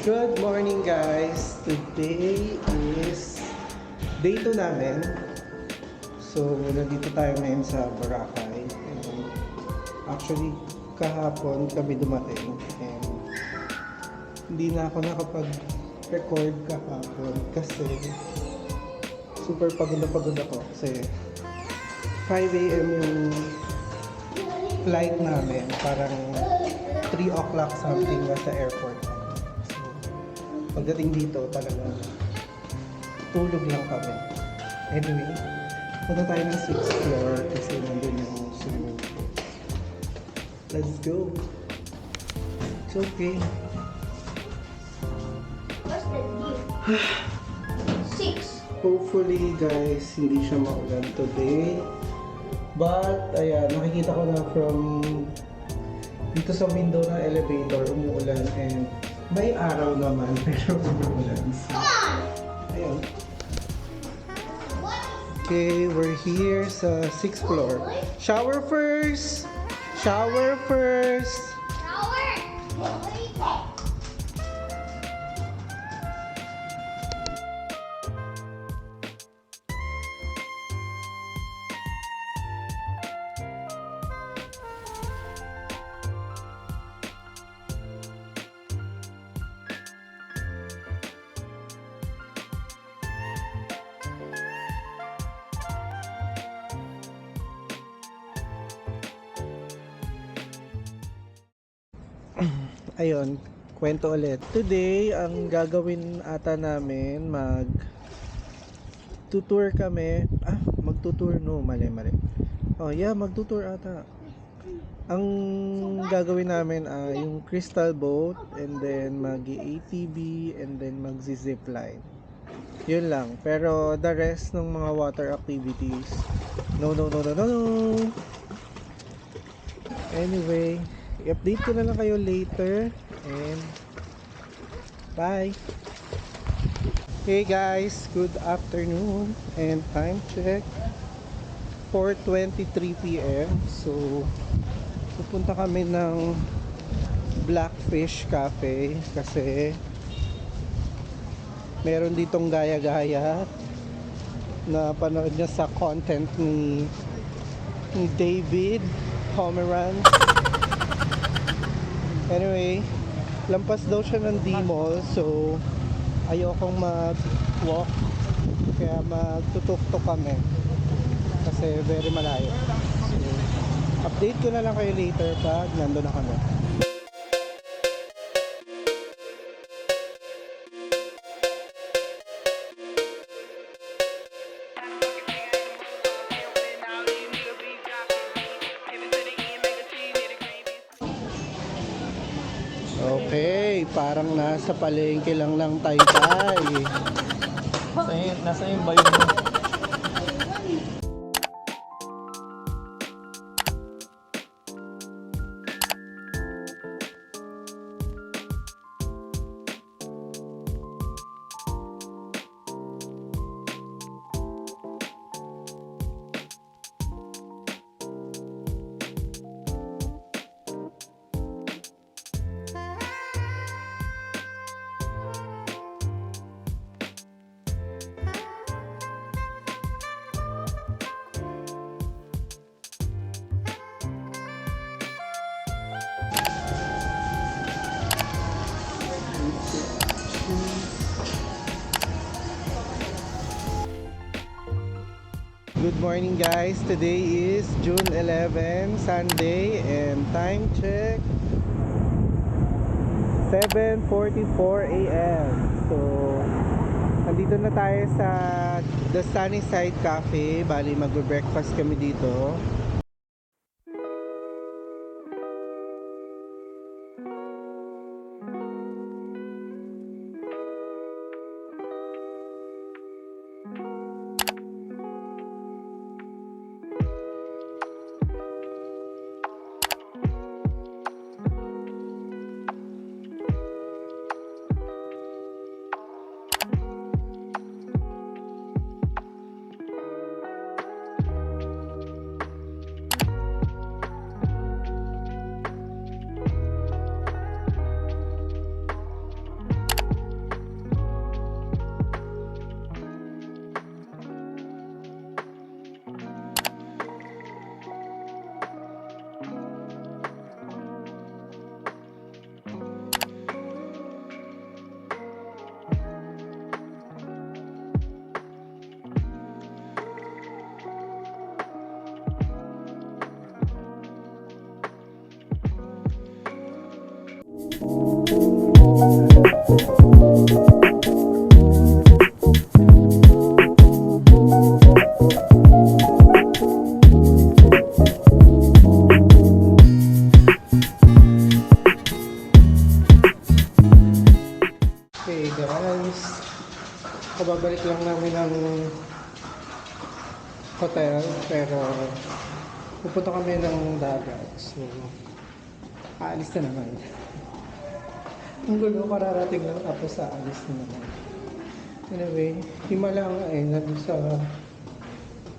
Good morning guys! Today is day 2 namin. So, nandito tayo ngayon sa Boracay. And, actually, kahapon kami dumating. And hindi na ako nakapag-record kahapon kasi super pagod ako. Kasi 5 a.m. yung flight namin. Parang 3 o'clock something nasa airport. Pagdating dito, talagang tulog lang kami. Anyway, punta tayo ng 6th floor kasi nandun yung swimming pool. Let's go! It's okay. What's the deal? 6. Hopefully, guys, hindi siya maulan today. But, ayan, nakikita ko na from dito sa window ng elevator, umuulan and may araw naman, pero umuulan. Come on! Ayun. Okay, we're here sa 6th floor. Shower first! Shower first! Shower! Ayun, kwento ulit. Today, ang gagawin ata namin, magtutour kami. Magtutour, no, mali. Oh, yeah, magtutour ata. Ang gagawin namin ay yung crystal boat and then mag-ATV and then mag-zipline. Yun lang. Pero the rest ng mga water activities, no. Anyway, i-update ko na lang kayo later and bye. Hey guys, good afternoon and time check 4:23 p.m. So pupunta kami ng Blackfish Cafe kasi meron ditong gaya-gaya na panood niya sa content ni David Pomeranz. Anyway, lampas daw siya ng D-Mall, so ayokong mag-walk kaya magtutuktok kami kasi very malayo. So, update ko na lang kayo later pag nandun na kami. Okay, parang nasa palengke lang Taytay. Nasa yung bayo mo. Good morning guys, today is June 11, Sunday, and time check 7:44 a.m. So, nandito na tayo sa The Sunnyside Cafe. Bali, magbe-breakfast kami dito. Okay guys, kababalik lang namin ng hotel pero pupunta kami ng dagat, so aalis na naman. Ang gulo, kararating lang tapos aalis na naman. Anyway, himala nga nandun sa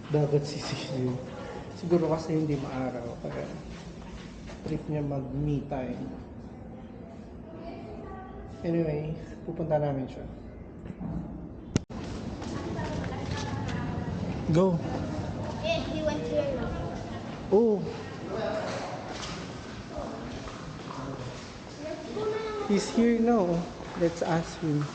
dagat si CJ. Siguro kasi hindi maaraw kaya trip niya mag me time. Anyway, pupunta namin siya. Go. Yeah, he went here. Oh. He's here now. Let's ask him.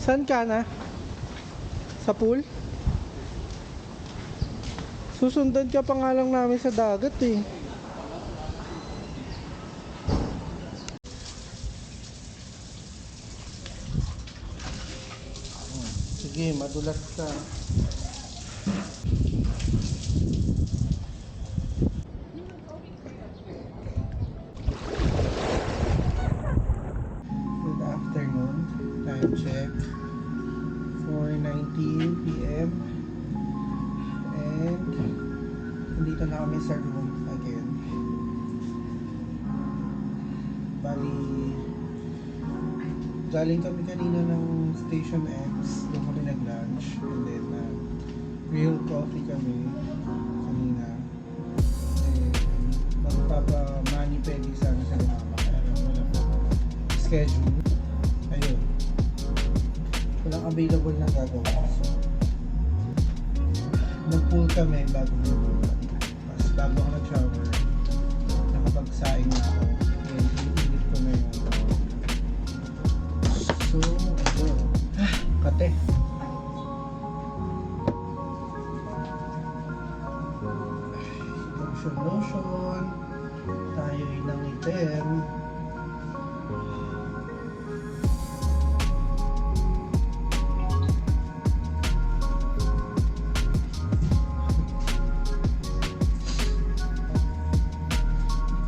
Saan ka na? Sa pool? Susundan ka pa nga lang namin sa dagat eh. Sige, madulas ka. Good afternoon. Time check. 4:19 p.m. And nandito na kami sa room again. Bali, galing kami kanina ng Station X. Doon kami nag-lunch. And then, real coffee kami kanina. And magpapa-mani-pedi sana sa mama. Kaya wala pa schedule. Ayun. Walang available na gagawa. So, nag-pool kami bago nag-pool. Tapos bago ako nag-shower, nakapagsaing na ako. And init ko na yung so, ito. Kate. Lotion. Tayo'y nangitim.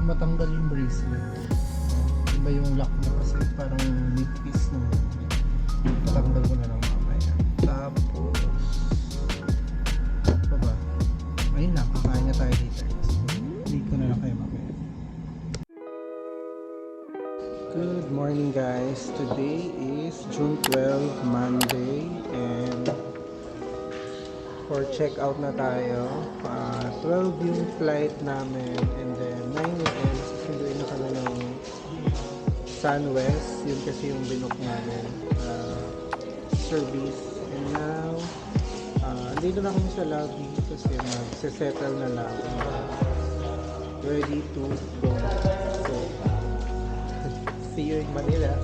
Matanggal yung bracelet. Iba yung lock niya kasi parang nipis na. Matanggal ko na lang mamaya. Tapos ano ba? Ayun na, kakain na tayo dito. Dito ko na lang kayo mamaya. Good morning guys. Today is June 12, Monday, and for check out na tayo. 12 yung flight namin, and then 9 a.m. susunduin na kami ng Sunwest. Yun kasi yung binook namin service. And now dito na kami sa lobby kasi magse-settle na lang, ready to go. So see you in Manila.